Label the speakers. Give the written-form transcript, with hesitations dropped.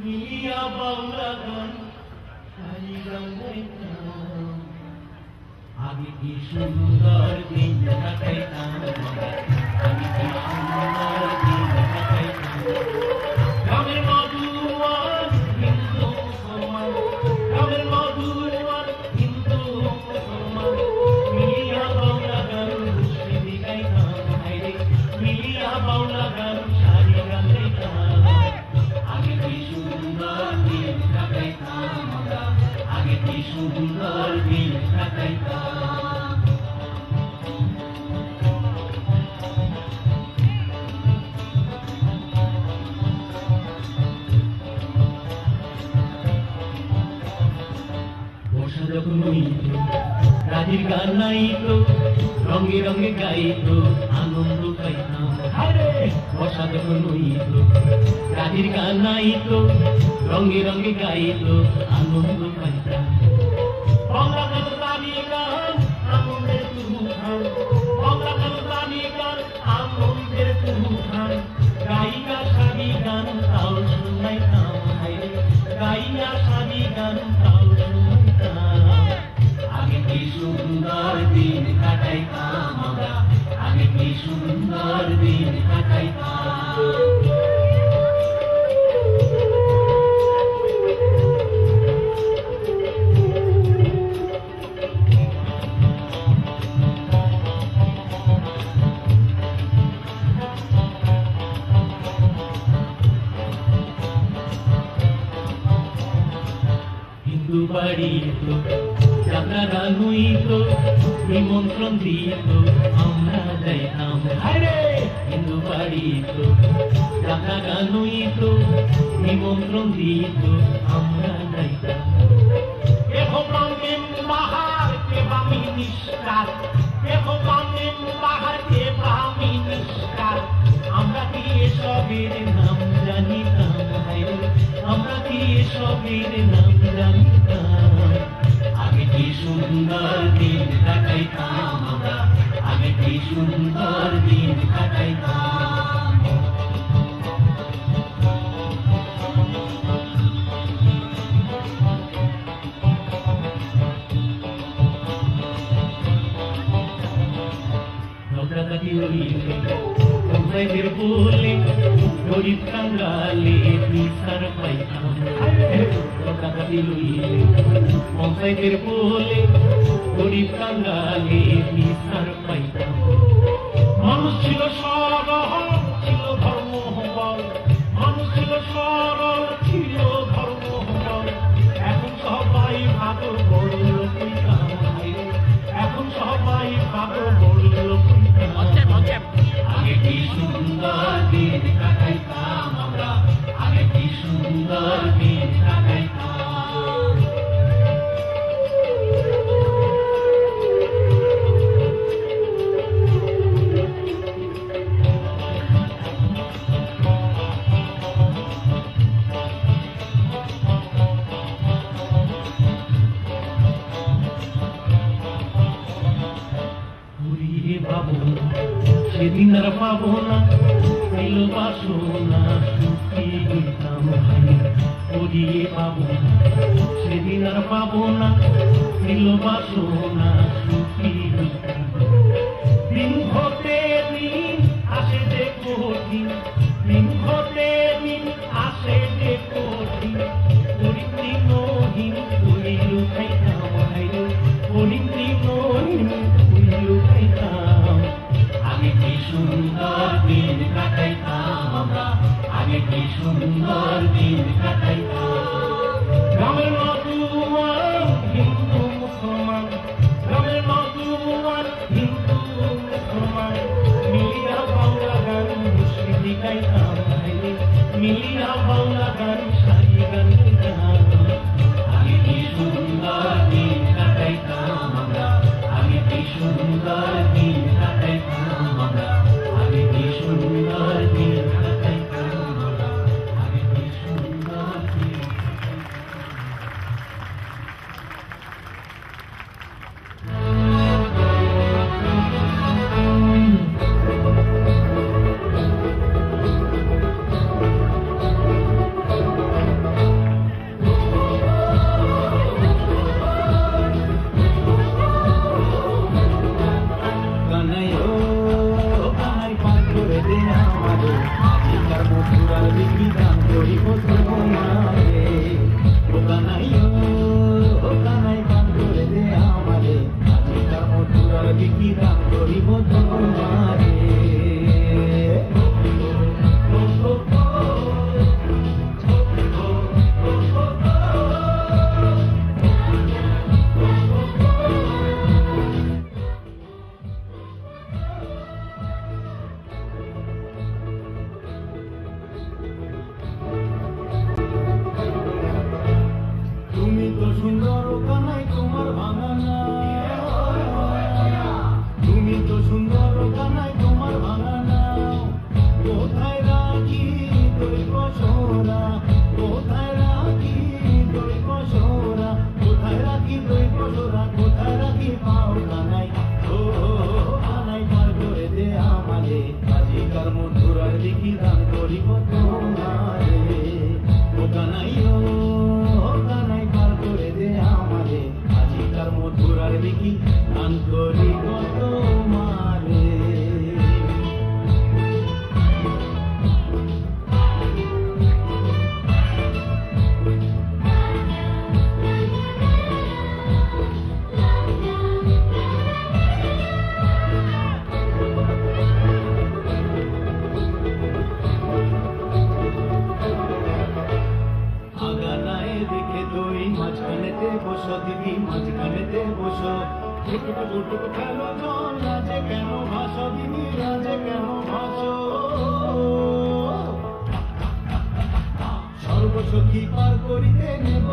Speaker 1: মিলিয়া বাউলা গান সারি গান গাইতাম আগে কি সুন্দর দিন কাটাইতাম আগে কি সুন্দর দিন কাটাইতাম গ্রামের মধুয়ার হিন্দু মুসলমান গ্রামের মধুয়ার হিন্দু মুসলমান মিলিয়া বাউলা গান মুর্শিদি গাইতাম হায়রে মিলিয়া বাউলা গান সারি গান গাইতাম আগে কি সুন্দর দিন কাটাইতাম আমরা আগে কি সুন্দর দিন কাটাইতাম বর্ষা যখন হইত রাজির গান নাইত রঙে রঙে গাইত আনন্দ পাইতাম বর্ষা যখন হইত রাজির গান নাইত রঙে রঙে গাইত আনন্দ পাইতাম বাংলা গান গান আনন্দের তুফান বাংলা গান গান আনন্দের তুফান গাইয়া সারি গান তাও শুনাইতাম গাইয়া সারি গান তাও শুনাইতাম আগে কি সুন্দর দিন কাটাইতাম আমরা আগে কি সুন্দর দিন কাটাইতাম হিন্দু বাড়িত যাত্রা গান হইত নিমন্ত্রণ দিত আমরা যাইতাম হিন্দু বাড়িত যাত্রা গান হইত নিমন্ত্রণ দিত আমরা যাইতাম বাহার কে বামি নিষ্কার বাহার কে বামি নিষ্কার আমরা কি এসবের নাম জানিতাম আমরা কি এসবের নাম জানিতাম আগে কি সুন্দর দিন কাটাইতাম আমরা আগে কি সুন্দর দিন কাটাইতাম কাটি হইলে পঞ্চায়েতের বলে গরিব কাঙ্গালে বিচার পাইতাম কাটি হইলে পঞ্চায়েতের বলে গরিব কাঙ্গালে বিচার পাইতাম মানুষ ছিল সরল ছিল ধর্ম বল মানুষ ছিল সরল ছিল ধর্ম বল এখন সবাই ভাগ বড় লোক এখন সবাই ভাগ বড় লোক আগে কি সুন্দর দিন কাটাইতাম আমরা আগে কি সুন্দর দিন কাটাইতাম সেদিন আর পাবো না ছিল বাসনা সুখী হইতাম পড়িয়ে পাবো না সেদিন আর পাবো না ছিল বাসনা সুখী হইতাম দিন হতে দিন আসে যে কঠিন দিন হতে দিন আসে যে কঠিন পরিতৃণহীন করিল খাইতাম পরিতৃণহীন করিল খাইতাম আগে কি সুন্দর দিন কাটাইতাম আমরা আগে কি সুন্দর দিন কাটাইতাম গ্রামের মধুয়ার হিন্দু মুসলমান গ্রামের মধুয়ার হিন্দু মুসলমান মিলিয়া বাংলা গান মুর্শিদি গাইতাম মিলিয়া বাংলা গান সারি গান গাইতাম আগে কি সুন্দর দিন কাটাইতাম আমরা আগে কি সুন্দর দিন কাটাইতাম আমরা আগে কি সুন্দর দিন কাটাইতাম আমরা আগে কি সুন্দর দিন কাটাইতাম আমারে আজিকার মধুরার বিক্রি দান করিব তোমারে ও কানাই পান করে দে আমারে আজিকার মধুরার বিক্রি দান করিব তোমারে তুমি তো সুন্দর কানাই তোমার ভাঙানা তুমি তো সুন্দর কানাই তোমার ভাঙানা কোথায় রাখি তুই পশরা কোথায় রাখি তুই পশরা কোথায় রাখি তুই পশরা কোথায় রাখি পাও কানাই ও কানাই পার করে দে আমারে আজিকার মধুরার দিকি দান করিব তোমারে ও কানাই কানাই পার করে দে আমারে আজিকার মধুরার দিকি দান করিব তোমারে আগানায় রেখে তুই মাঝখানেতে বসো দিদি মাঝখানেতে বসো টুকটুক টুকটুক খেলো জল রাজে কেন ভাসো দিদি রাজে কেন ভাসো সর্বসখী পার করিতে নেব